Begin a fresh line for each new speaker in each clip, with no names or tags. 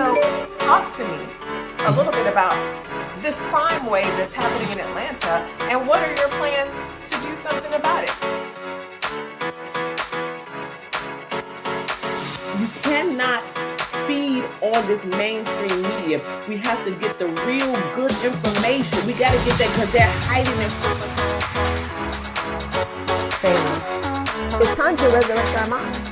So talk to me a little bit about this crime wave that's happening in Atlanta, and what are your plans to do something about it?
You cannot feed all this mainstream media. We have to get the real good information. We got to get that because they're hiding it.
It's time to resurrect our minds.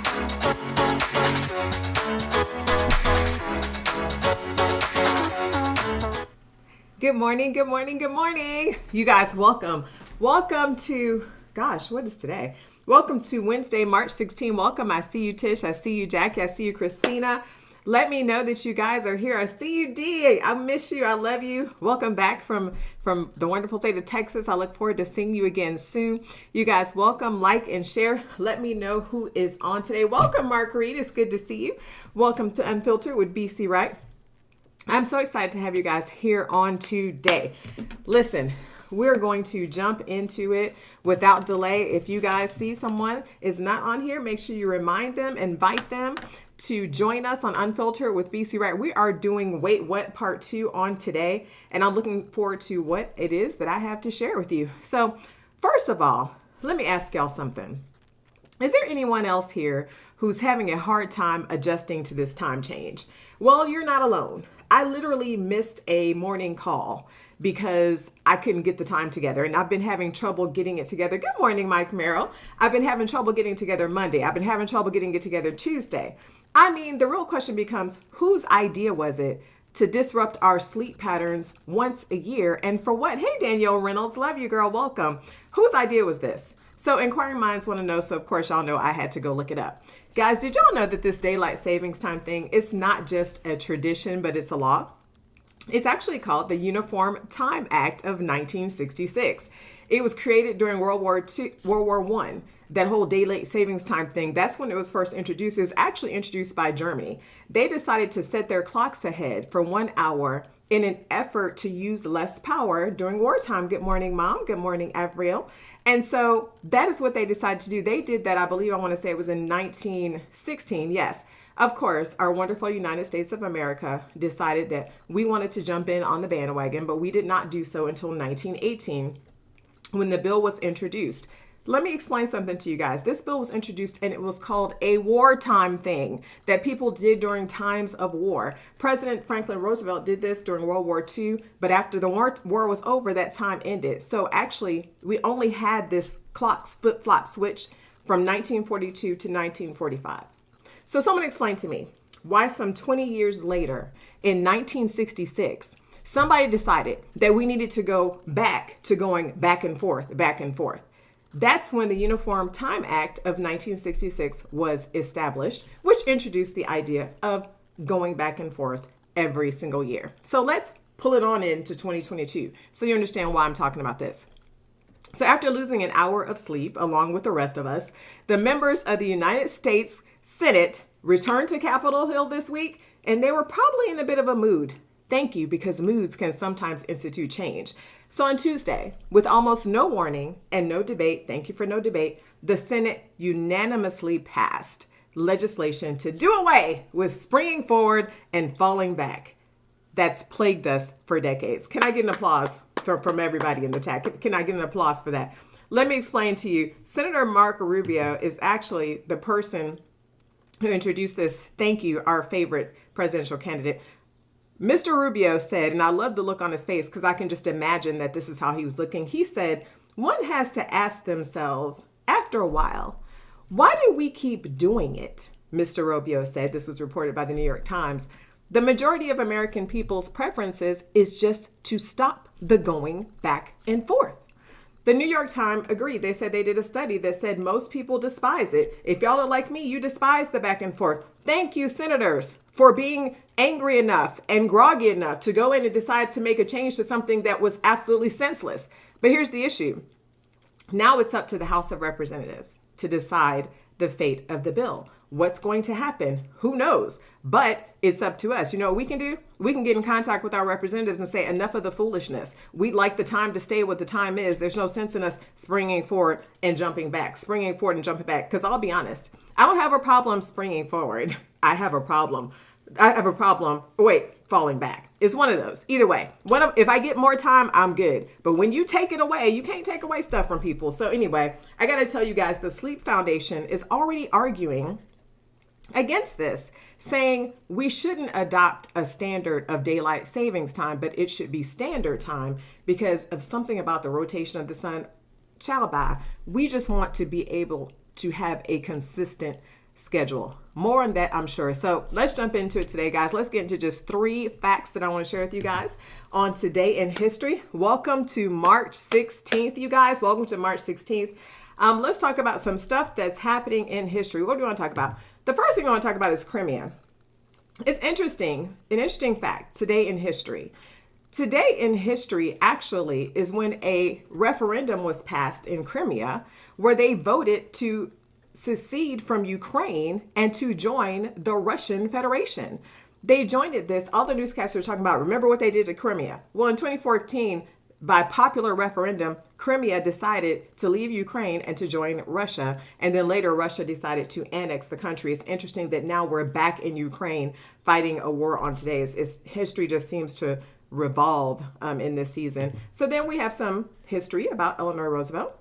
Good morning, good morning, good morning. You guys, welcome. Welcome to, gosh, what is today? Welcome to Wednesday, March 16. Welcome. I see you, Tish. I see you, Jackie. I see you, Christina. Let me know that you guys are here. I see you, D. I miss you. I love you. Welcome back from the wonderful state of Texas. I look forward to seeing you again soon. You guys, welcome, like, and share. Let me know who is on today. Welcome, Marguerite. It's good to see you. Welcome to Unfiltered with BC Wright. I'm so excited to have you guys here on today. Listen, we're going to jump into it without delay. If you guys see someone is not on here, make sure you remind them, invite them to join us on Unfiltered with BC Wright. We are doing Wait What Part 2 on today, and I'm looking forward to what it is that I have to share with you. So first of all, let me ask y'all something. Is there anyone else here who's having a hard time adjusting to this time change? Well, you're not alone. I literally missed a morning call because I couldn't get the time together, and I've been having trouble getting it together. Good morning, Mike Merrill. I've been having trouble getting together Monday. I've been having trouble getting it together Tuesday. I mean, the real question becomes, whose idea was it to disrupt our sleep patterns once a year, and for what? Hey, Danielle Reynolds, love you, girl, welcome. Whose idea was this? So inquiring minds want to know, so of course y'all know I had to go look it up. Guys, did y'all know that this daylight savings time thing is not just a tradition, but it's a law? It's actually called the Uniform Time Act of 1966. It was created during World War I. That whole daylight savings time thing, that's when it was first introduced. It was actually introduced by Germany. They decided to set their clocks ahead for 1 hour in an effort to use less power during wartime. Good morning, Mom. Good morning, Avril. And so that is what they decided to do. They did that, I believe, I want to say it was in 1916. Yes, of course, our wonderful United States of America decided that we wanted to jump in on the bandwagon, but we did not do so until 1918 when the bill was introduced. Let me explain something to you guys. This bill was introduced and it was called a wartime thing that people did during times of war. President Franklin Roosevelt did this during World War II, but after the war was over, that time ended. So actually, we only had this clock flip-flop switch from 1942 to 1945. So someone explain to me why some 20 years later in 1966, somebody decided that we needed to go back to going back and forth, back and forth. That's when the Uniform Time Act of 1966 was established, which introduced the idea of going back and forth every single year. So let's pull it on into 2022 so you understand why I'm talking about this. So after losing an hour of sleep, along with the rest of us, the members of the United States Senate returned to Capitol Hill this week, and they were probably in a bit of a mood. Thank you, because moods can sometimes institute change. So on Tuesday, with almost no warning and no debate, thank you for no debate, the Senate unanimously passed legislation to do away with springing forward and falling back. That's plagued us for decades. Can I get an applause from everybody in the chat? Can I get an applause for that? Let me explain to you. Senator Marco Rubio is actually the person who introduced this. Thank you, our favorite presidential candidate. Mr. Rubio said, and I love the look on his face because I can just imagine that this is how he was looking. He said, one has to ask themselves after a while, why do we keep doing it? Mr. Rubio said, this was reported by the New York Times. The majority of American people's preferences is just to stop the going back and forth. The New York Times agreed. They said they did a study that said most people despise it. If y'all are like me, you despise the back and forth. Thank you, senators, for being angry enough and groggy enough to go in and decide to make a change to something that was absolutely senseless. But here's the issue. Now it's up to the House of Representatives to decide the fate of the bill. What's going to happen? Who knows? But it's up to us. You know what we can do? We can get in contact with our representatives and say, enough of the foolishness. We'd like the time to stay what the time is. There's no sense in us springing forward and jumping back, springing forward and jumping back. Because I'll be honest, I don't have a problem springing forward. I have a problem I have a problem. Wait, falling back. It's one of those. Either way, if I get more time, I'm good. But when you take it away, you can't take away stuff from people. So anyway, I got to tell you guys, the Sleep Foundation is already arguing against this, saying we shouldn't adopt a standard of daylight savings time, but it should be standard time because of something about the rotation of the sun. Child bye. We just want to be able to have a consistent schedule. More on that, I'm sure. So let's jump into it today, guys. Let's get into just 3 facts that I want to share with you guys on Today in History. Welcome to March 16th, you guys. Welcome to March 16th. Let's talk about some stuff that's happening in history. What do we want to talk about? The first thing I want to talk about is Crimea. It's interesting, an interesting fact, Today in History. Today in history actually is when a referendum was passed in Crimea where they voted to secede from Ukraine and to join the Russian Federation. They joined this. All the newscasters are talking about, remember what they did to Crimea? Well, in 2014, by popular referendum, Crimea decided to leave Ukraine and to join Russia. And then later, Russia decided to annex the country. It's interesting that now we're back in Ukraine fighting a war on today. History just seems to revolve in this season. So then we have some history about Eleanor Roosevelt.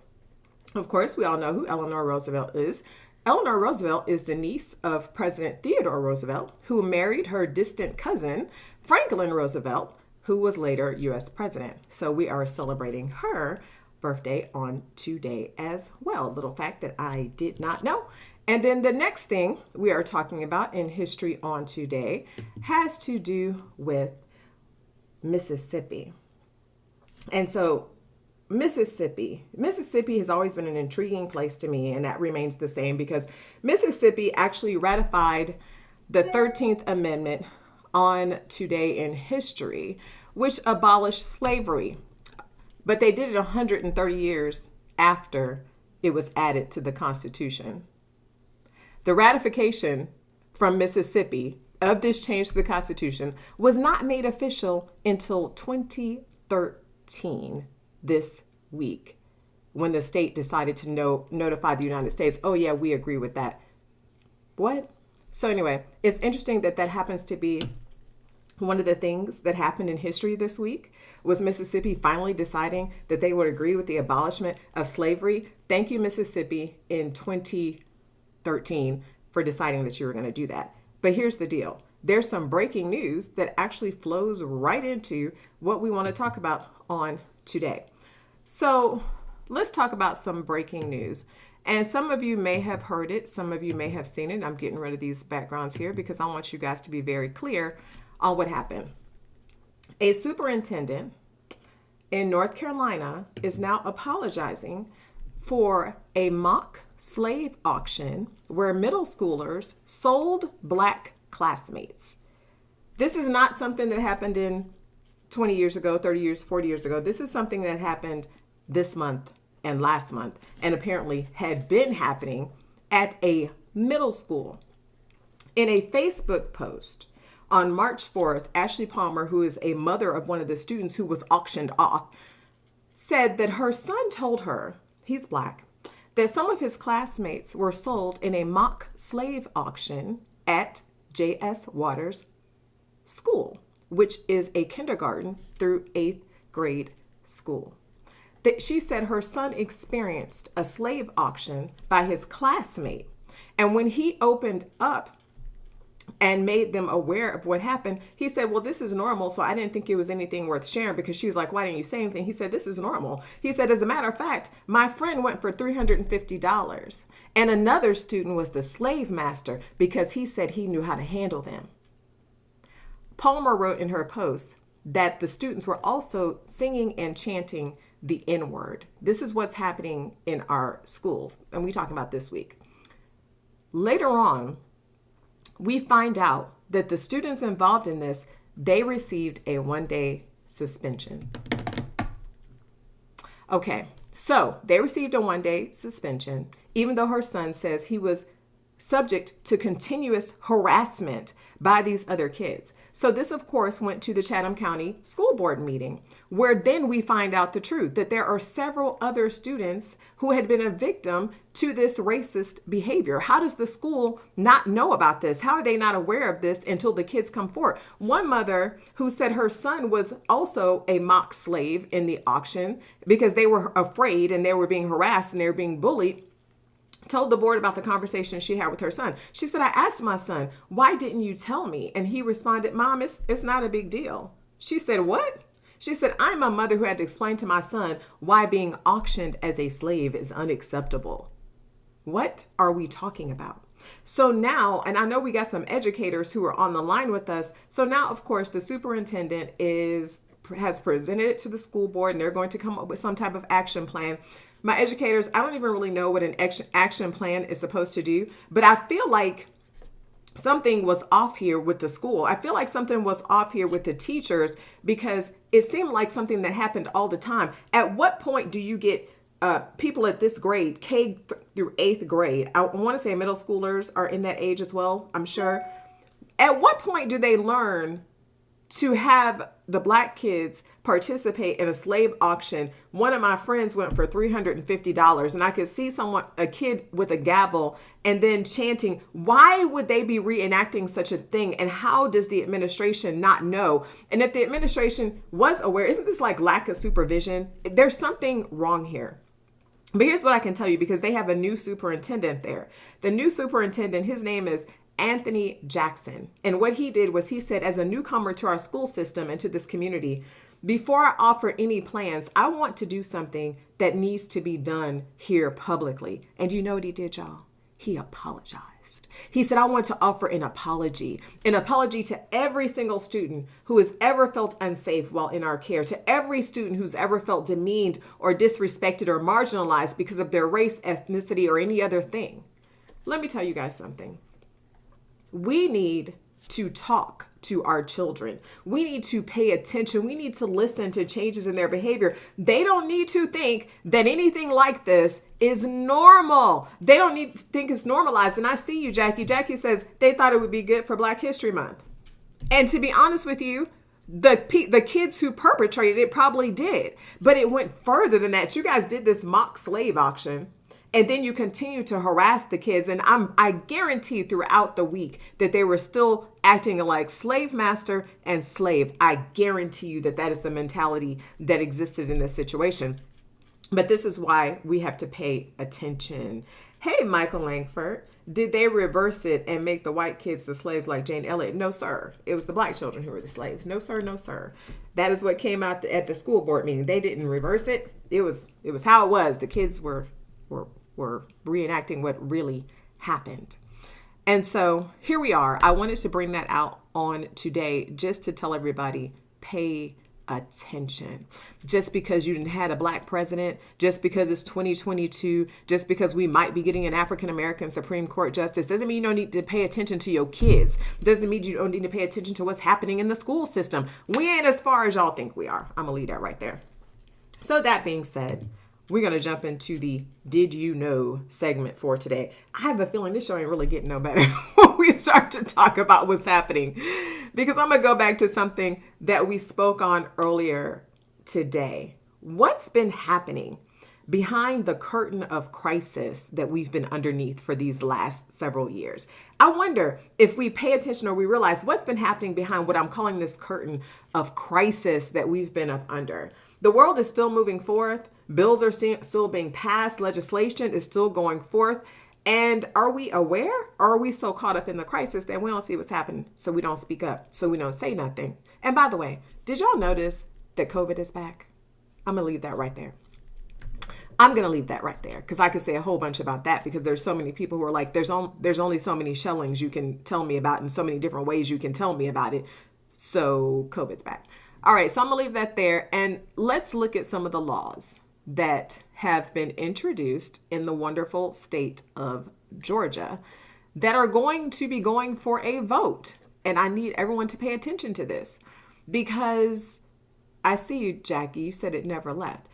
Of course, we all know who Eleanor Roosevelt is. Eleanor Roosevelt is the niece of President Theodore Roosevelt, who married her distant cousin, Franklin Roosevelt, who was later U.S. president. So we are celebrating her birthday on today as well. Little fact that I did not know. And then the next thing we are talking about in history on today has to do with Mississippi. And so Mississippi has always been an intriguing place to me, and that remains the same because Mississippi actually ratified the 13th Amendment on Today in History, which abolished slavery. But they did it 130 years after it was added to the Constitution. The ratification from Mississippi of this change to the Constitution was not made official until 2013, this week, when the state decided to notify the United States, oh yeah, we agree with that. What? So anyway, it's interesting that happens to be one of the things that happened in history this week was Mississippi finally deciding that they would agree with the abolishment of slavery. Thank you, Mississippi, in 2013 for deciding that you were going to do that. But here's the deal. There's some breaking news that actually flows right into what we want to talk about on today. So let's talk about some breaking news. And some of you may have heard it. Some of you may have seen it. I'm getting rid of these backgrounds here because I want you guys to be very clear on what happened. A superintendent in North Carolina is now apologizing for a mock slave auction where middle schoolers sold Black classmates. This is not something that happened in 20 years ago, 30 years, 40 years ago. This is something that happened this month and last month, and apparently had been happening at a middle school. In a Facebook post on March 4th, Ashley Palmer, who is a mother of one of the students who was auctioned off, said that her son told her, he's Black, that some of his classmates were sold in a mock slave auction at J.S. Waters School, which is a kindergarten through 8th grade school. That she said her son experienced a slave auction by his classmate. And when he opened up and made them aware of what happened, he said, well, this is normal. So I didn't think it was anything worth sharing, because she was like, why didn't you say anything? He said, this is normal. He said, as a matter of fact, my friend went for $350 and another student was the slave master because he said he knew how to handle them. Palmer wrote in her post that the students were also singing and chanting the N-word. This is what's happening in our schools, and we're talking about this week. Later on, we find out that the students involved in this, they received a 1-day suspension. Okay, so they received a 1-day suspension, even though her son says he was subject to continuous harassment by these other kids. So this, of course, went to the Chatham County School Board meeting, where then we find out the truth that there are several other students who had been a victim to this racist behavior. How does the school not know about this? How are they not aware of this until the kids come forward? One mother who said her son was also a mock slave in the auction because they were afraid and they were being harassed and they were being bullied, told the board about the conversation she had with her son. She said, I asked my son, why didn't you tell me? And he responded, Mom, it's not a big deal. She said, what? She said, I'm a mother who had to explain to my son why being auctioned as a slave is unacceptable. What are we talking about? So now, and I know we got some educators who are on the line with us. So now, of course, the superintendent has presented it to the school board and they're going to come up with some type of action plan. My educators, I don't even really know what an action plan is supposed to do, but I feel like something was off here with the school. I feel like something was off here with the teachers because it seemed like something that happened all the time. At what point do you get people at this grade, K through 8th grade, I want to say middle schoolers are in that age as well, I'm sure. At what point do they learn to have the Black kids participate in a slave auction? One of my friends went for $350 and I could see a kid with a gavel and then chanting, why would they be reenacting such a thing? And how does the administration not know? And if the administration was aware, isn't this like lack of supervision? There's something wrong here. But here's what I can tell you, because they have a new superintendent there. The new superintendent, his name is Anthony Jackson. And what he did was he said, as a newcomer to our school system and to this community, before I offer any plans, I want to do something that needs to be done here publicly. And you know what he did, y'all? He apologized. He said, I want to offer an apology to every single student who has ever felt unsafe while in our care, to every student who's ever felt demeaned or disrespected or marginalized because of their race, ethnicity, or any other thing. Let me tell you guys something. We need to talk to our children. We need to pay attention. We need to listen to changes in their behavior. They don't need to think that anything like this is normal. They don't need to think it's normalized. And I see you, Jackie. Jackie says they thought it would be good for Black History Month. And to be honest with you, the kids who perpetrated it probably did. But it went further than that. You guys did this mock slave auction. And then you continue to harass the kids. And I guarantee throughout the week that they were still acting like slave master and slave. I guarantee you that is the mentality that existed in this situation. But this is why we have to pay attention. Hey, Michael Langford, did they reverse it and make the white kids the slaves like Jane Elliott? No, sir. It was the Black children who were the slaves. No, sir. No, sir. That is what came out at the school board meeting. They didn't reverse it. It was how it was. The kids were reenacting what really happened. And so here we are. I wanted to bring that out on today just to tell everybody, pay attention. Just because you didn't had a Black president, just because it's 2022, just because we might be getting an African-American Supreme Court justice, doesn't mean you don't need to pay attention to your kids. Doesn't mean you don't need to pay attention to what's happening in the school system. We ain't as far as y'all think we are. I'm gonna leave that right there. So that being said, we're going to jump into the Did You Know segment for today. I have a feeling this show ain't really getting no better when we start to talk about what's happening, because I'm going to go back to something that we spoke on earlier today. What's been happening behind the curtain of crisis that we've been underneath for these last several years? I wonder if we pay attention or we realize what's been happening behind what I'm calling this curtain of crisis that we've been up under. The world is still moving forth. Bills are still being passed. Legislation is still going forth. And are we aware, or are we so caught up in the crisis that we don't see what's happening, so we don't speak up, so we don't say nothing? And by the way, did y'all notice that COVID is back? I'm going to leave that right there. Because I could say a whole bunch about that, because there's so many people who are like, there's only so many shellings you can tell me about and so many different ways you can tell me about it. So COVID's back. All right, so I'm going to leave that there, and let's look at some of the laws that have been introduced in the wonderful state of Georgia that are going to be going for a vote. And I need everyone to pay attention to this, because I see you, Jackie, you said it never left.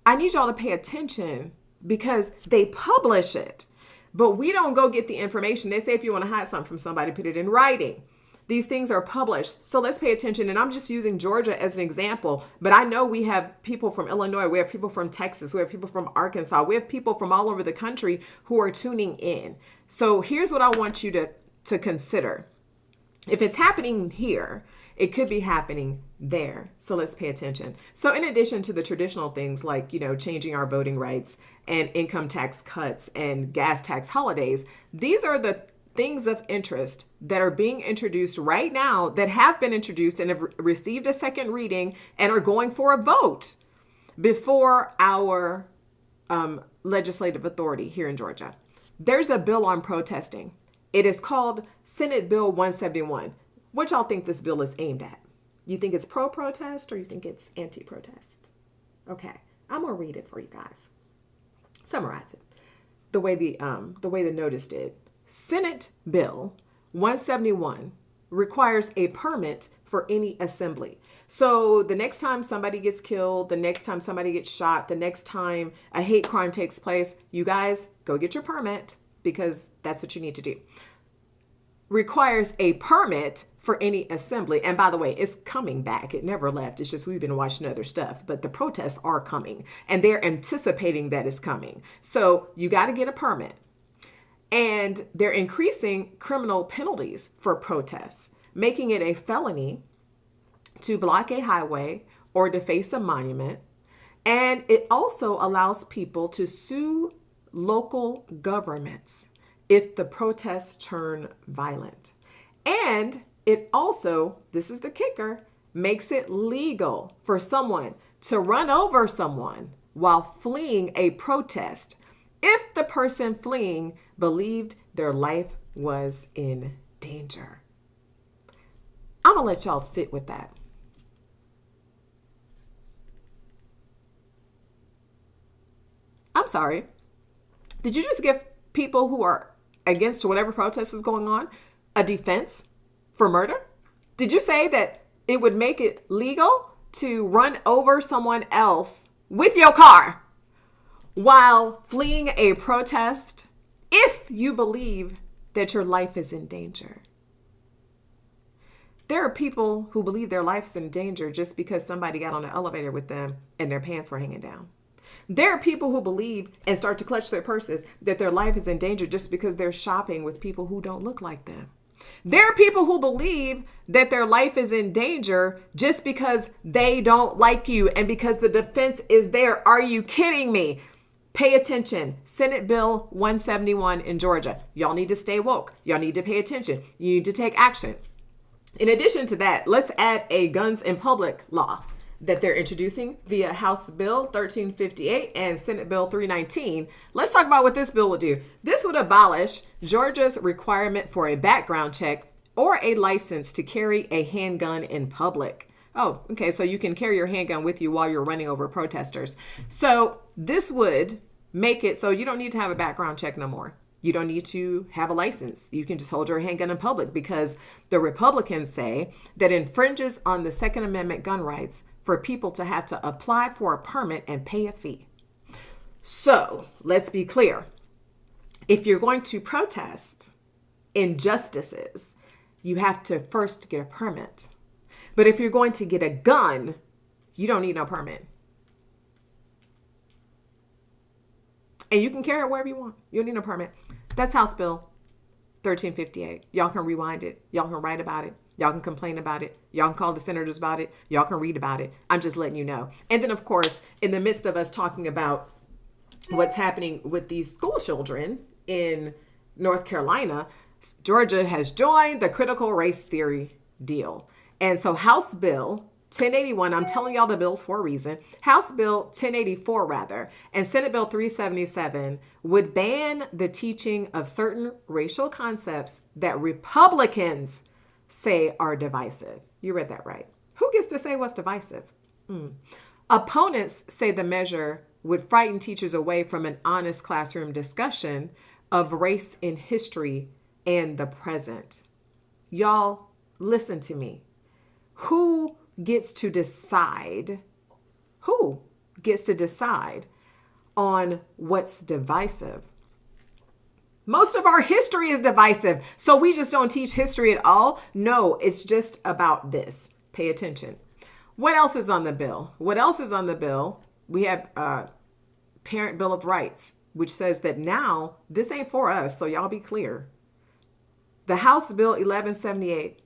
I need y'all to pay attention because they publish it. But we don't go get the information. They say if you want to hide something from somebody, put it in writing. These things are published. So let's pay attention. And I'm just using Georgia as an example, but I know we have people from Illinois. We have people from Texas. We have people from Arkansas. We have people from all over the country who are tuning in. So here's what I want you to consider. If it's happening here, it could be happening there. So let's pay attention. So in addition to the traditional things like, changing our voting rights and income tax cuts and gas tax holidays, these are the things of interest that are being introduced right now, that have been introduced and have received a second reading and are going for a vote before our legislative authority here in Georgia. There's a bill on protesting. It is called Senate Bill 171. What y'all think this bill is aimed at? You think it's pro-protest or you think it's anti-protest? Okay, I'm gonna read it for you guys. Summarize it the way the notice did. Senate Bill 171 requires a permit for any assembly. So the next time somebody gets killed, the next time somebody gets shot, the next time a hate crime takes place, you guys go get your permit, because that's what you need to do. Requires a permit for any assembly. And by the way, it's coming back. It never left. It's just we've been watching other stuff, but the protests are coming and they're anticipating that it's coming. So you got to get a permit. And they're increasing criminal penalties for protests, making it a felony to block a highway or deface a monument. And it also allows people to sue local governments if the protests turn violent. And it also, this is the kicker, makes it legal for someone to run over someone while fleeing a protest if the person fleeing believed their life was in danger. I'm gonna let y'all sit with that. I'm sorry. Did you just give people who are against whatever protest is going on a defense for murder? Did you say that it would make it legal to run over someone else with your car while fleeing a protest if you believe that your life is in danger? There are people who believe their life's in danger just because somebody got on an elevator with them and their pants were hanging down. There are people who believe and start to clutch their purses that their life is in danger just because they're shopping with people who don't look like them. There are people who believe that their life is in danger just because they don't like you and because the defense is there. Are you kidding me? Pay attention. Senate Bill 171 in Georgia. Y'all need to stay woke. Y'all need to pay attention. You need to take action. In addition to that, let's add a guns in public law that they're introducing via House Bill 1358 and Senate Bill 319. Let's talk about what this bill would do. This would abolish Georgia's requirement for a background check or a license to carry a handgun in public. Oh, okay, so you can carry your handgun with you while you're running over protesters. So this would make it so you don't need to have a background check no more. You don't need to have a license. You can just hold your handgun in public because the Republicans say that infringes on the Second Amendment gun rights for people to have to apply for a permit and pay a fee. So let's be clear. If you're going to protest injustices, you have to first get a permit. But if you're going to get a gun, you don't need no permit. And you can carry it wherever you want. You don't need no permit. That's House Bill 1358. Y'all can rewind it. Y'all can write about it. Y'all can complain about it. Y'all can call the senators about it. Y'all can read about it. I'm just letting you know. And then, of course, in the midst of us talking about what's happening with these school children in North Carolina, Georgia has joined the critical race theory deal. And so House Bill 1081, I'm telling y'all the bills for a reason. House Bill 1084, rather, and Senate Bill 377 would ban the teaching of certain racial concepts that Republicans say are divisive. You read that right. Who gets to say what's divisive? Opponents say the measure would frighten teachers away from an honest classroom discussion of race in history and the present. Y'all, listen to me. Who gets to decide? Who gets to decide on what's divisive? Most of our history is divisive. So we just don't teach history at all. No, it's just about this. Pay attention. What else is on the bill? What else is on the bill? We have Parent Bill of Rights, which says that now this ain't for us. So y'all be clear. The House Bill 1178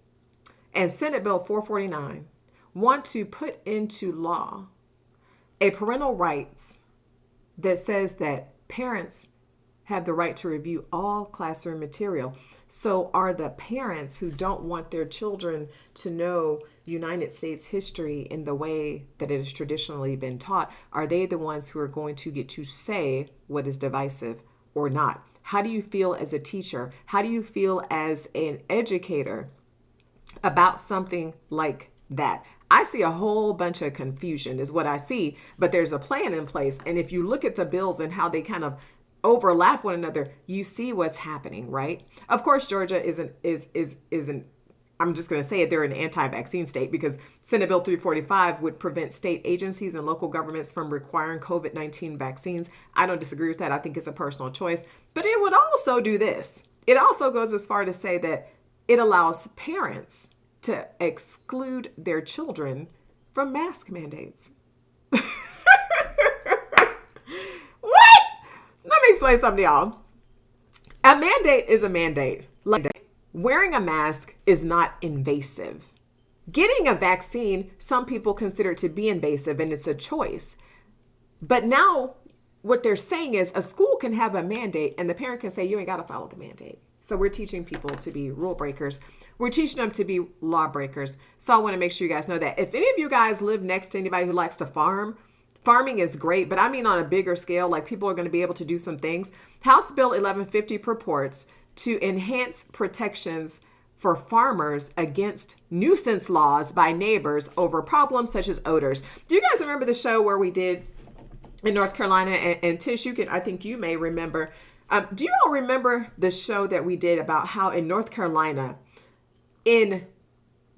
and Senate Bill 449 want to put into law a parental rights that says that parents have the right to review all classroom material. So are the parents who don't want their children to know United States history in the way that it has traditionally been taught, are they the ones who are going to get to say what is divisive or not? How do you feel as a teacher? How do you feel as an educator about something like that? I see a whole bunch of confusion is what I see, but there's a plan in place. And if you look at the bills and how they kind of overlap one another, you see what's happening, right? Of course, Georgia isn't, I'm just going to say it, they're an anti-vaccine state because Senate Bill 345 would prevent state agencies and local governments from requiring COVID-19 vaccines. I don't disagree with that. I think it's a personal choice, but it would also do this. It also goes as far to say that it allows parents to exclude their children from mask mandates. What? Let me explain something to y'all. A mandate is a mandate. Like, wearing a mask is not invasive. Getting a vaccine, some people consider it to be invasive and it's a choice. But now what they're saying is a school can have a mandate and the parent can say, you ain't got to follow the mandate. So we're teaching people to be rule breakers. We're teaching them to be law breakers. So I want to make sure you guys know that if any of you guys live next to anybody who likes to farm, farming is great, but I mean on a bigger scale, like people are going to be able to do some things. House Bill 1150 purports to enhance protections for farmers against nuisance laws by neighbors over problems such as odors. Do you guys remember the show where we did in North Carolina? And Tish, I think you may remember. Do you all remember the show that we did about how in North Carolina, in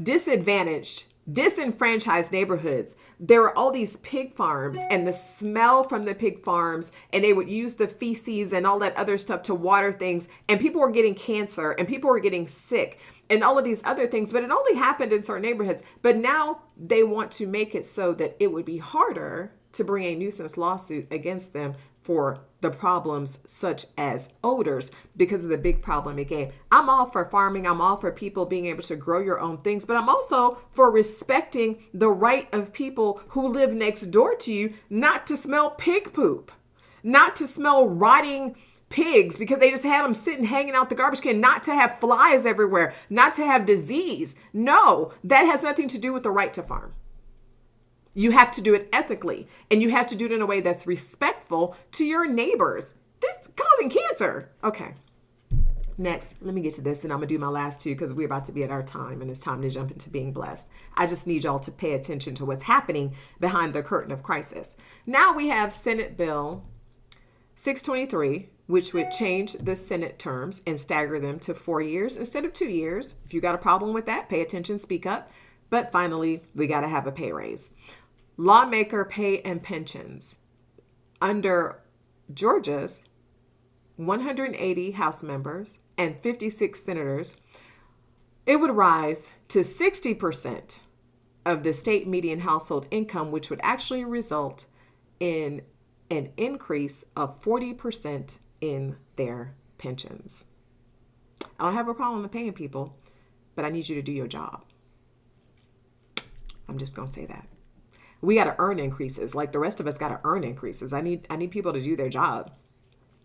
disenfranchised neighborhoods, there were all these pig farms and the smell from the pig farms, and they would use the feces and all that other stuff to water things, and people were getting cancer and people were getting sick and all of these other things, but it only happened in certain neighborhoods. But now they want to make it so that it would be harder to bring a nuisance lawsuit against them for the problems such as odors because of the big problem it gave. I'm all for farming. I'm all for people being able to grow your own things, but I'm also for respecting the right of people who live next door to you not to smell pig poop, not to smell rotting pigs because they just had them sitting hanging out the garbage can, not to have flies everywhere, not to have disease. No, that has nothing to do with the right to farm. You have to do it ethically, and you have to do it in a way that's respectful to your neighbors. This is causing cancer. Okay. Next, let me get to this, and I'm going to do my last two because we're about to be at our time, and it's time to jump into being blessed. I just need y'all to pay attention to what's happening behind the curtain of crisis. Now we have Senate Bill 623, which would change the Senate terms and stagger them to 4 years instead of 2 years. If you got a problem with that, pay attention, speak up. But finally, we got to have a pay raise. Lawmaker pay and pensions. Under Georgia's 180 House members and 56 senators, it would rise to 60% of the state median household income, which would actually result in an increase of 40% in their pensions. I don't have a problem with paying people, but I need you to do your job. I'm just going to say that. We got to earn increases. Like the rest of us got to earn increases. I need people to do their job.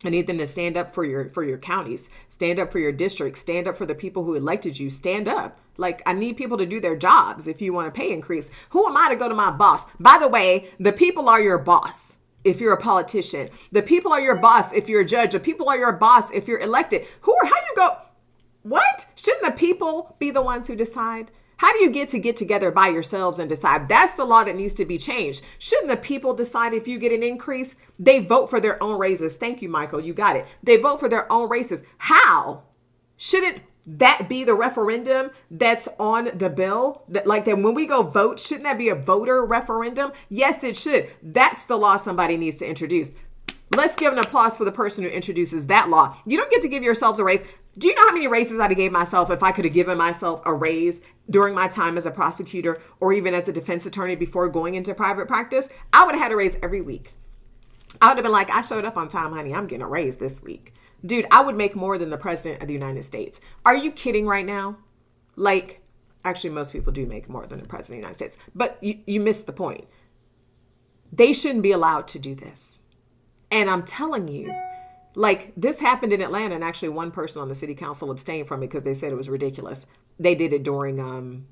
I need them to stand up for your counties, stand up for your districts, stand up for the people who elected you, stand up. Like I need people to do their jobs if you want a pay increase. Who am I to go to my boss? By the way, the people are your boss if you're a politician. The people are your boss if you're a judge. The people are your boss if you're elected. How you go? What? Shouldn't the people be the ones who decide? How do you get together by yourselves and decide? That's the law that needs to be changed. Shouldn't the people decide if you get an increase? They vote for their own raises. Thank you, Michael. You got it. They vote for their own raises. How? Shouldn't that be the referendum that's on the bill? That when we go vote, shouldn't that be a voter referendum? Yes, it should. That's the law somebody needs to introduce. Let's give an applause for the person who introduces that law. You don't get to give yourselves a raise. Do you know how many raises I'd have gave myself if I could have given myself a raise during my time as a prosecutor or even as a defense attorney before going into private practice? I would have had a raise every week. I would have been like, I showed up on time, honey. I'm getting a raise this week. Dude, I would make more than the president of the United States. Are you kidding right now? Like, actually, most people do make more than the president of the United States. But you missed the point. They shouldn't be allowed to do this. And I'm telling you, like, this happened in Atlanta, and actually one person on the city council abstained from it because they said it was ridiculous. They did it during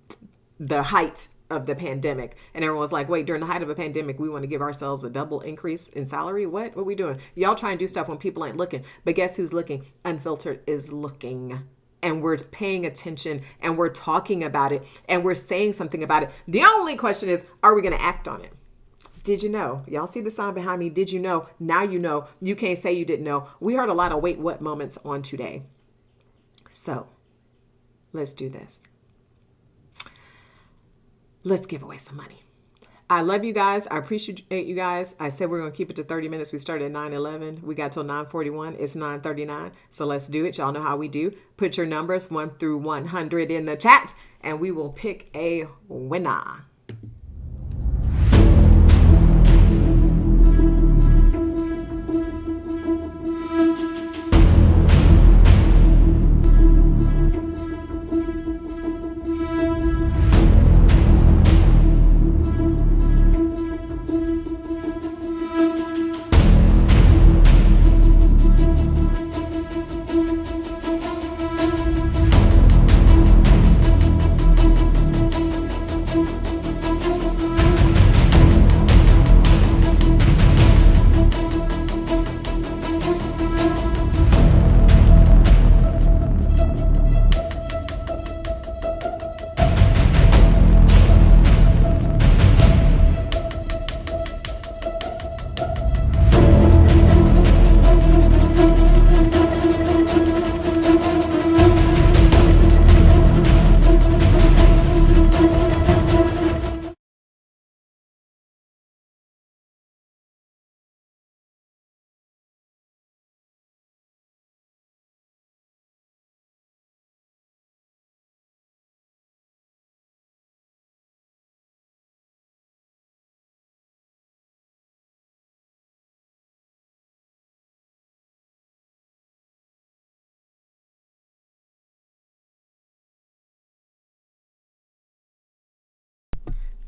the height of the pandemic, and everyone was like, wait, during the height of a pandemic, we want to give ourselves a double increase in salary? What are we doing? Y'all trying to do stuff when people ain't looking. But guess who's looking? Unfiltered is looking. And we're paying attention, and we're talking about it, and we're saying something about it. The only question is, are we going to act on it? Did you know? Y'all see the sign behind me? Did you know? Now you know. You can't say you didn't know. We heard a lot of wait, what moments on today. So let's do this. Let's give away some money. I love you guys. I appreciate you guys. I said we're going to keep it to 30 minutes. We started at 9:11. We got till 9:41. It's 9:39. So let's do it. Y'all know how we do. Put your numbers 1 through 100 in the chat, and we will pick a winner.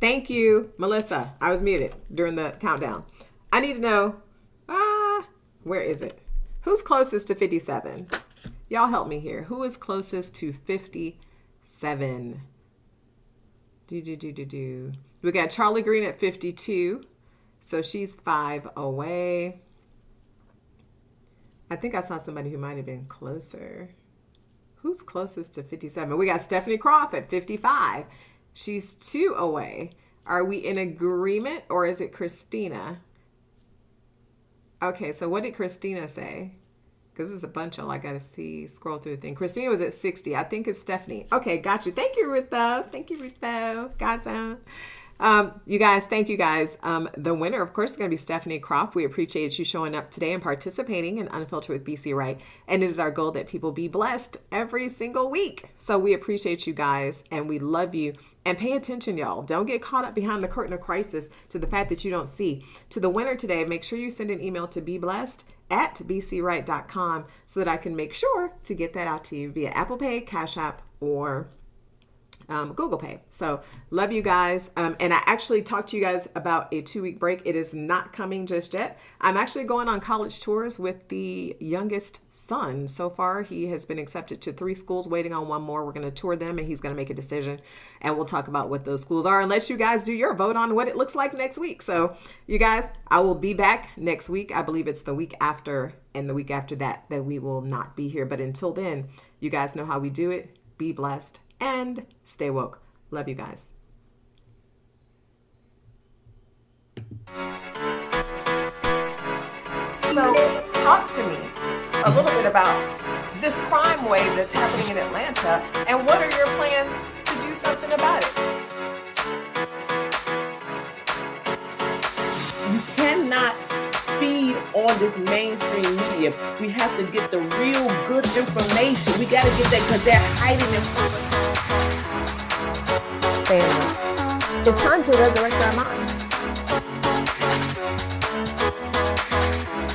Thank you, Melissa. I was muted during the countdown. I need to know, where is it? Who's closest to 57? Y'all help me here. Who is closest to 57? We got Charlie Green at 52. So she's 5 away. I think I saw somebody who might have been closer. Who's closest to 57? We got Stephanie Croft at 55. She's 2 away. Are we in agreement, or is it Christina? Okay, so what did Christina say? Because there's a bunch of, I got to see, scroll through the thing. Christina was at 60. I think it's Stephanie. Okay, got you. Thank you, Rutho. Thank you, Rutho. God's own. You guys, thank you guys. The winner, of course, is going to be Stephanie Croft. We appreciate you showing up today and participating in Unfiltered with BC Wright. And it is our goal that people be blessed every single week. So we appreciate you guys, and we love you. And pay attention, y'all. Don't get caught up behind the curtain of crisis to the fact that you don't see. To the winner today, make sure you send an email to beblessed@bcwright.com so that I can make sure to get that out to you via Apple Pay, Cash App, or Google Pay. So love you guys. And I actually talked to you guys about a 2-week break. It is not coming just yet. I'm actually going on college tours with the youngest son. So far, he has been accepted to 3 schools, waiting on 1 more. We're going to tour them, and he's going to make a decision. And we'll talk about what those schools are and let you guys do your vote on what it looks like next week. So you guys, I will be back next week. I believe it's the week after and the week after that we will not be here. But until then, you guys know how we do it. Be blessed and stay woke. Love you guys. So talk to me a little bit about this crime wave that's happening in Atlanta, and what are your plans to do something about it?
You cannot feed on this mainstream media. We have to get the real good information. We got to get that because they're hiding it.
Family. It's time to resurrect our minds.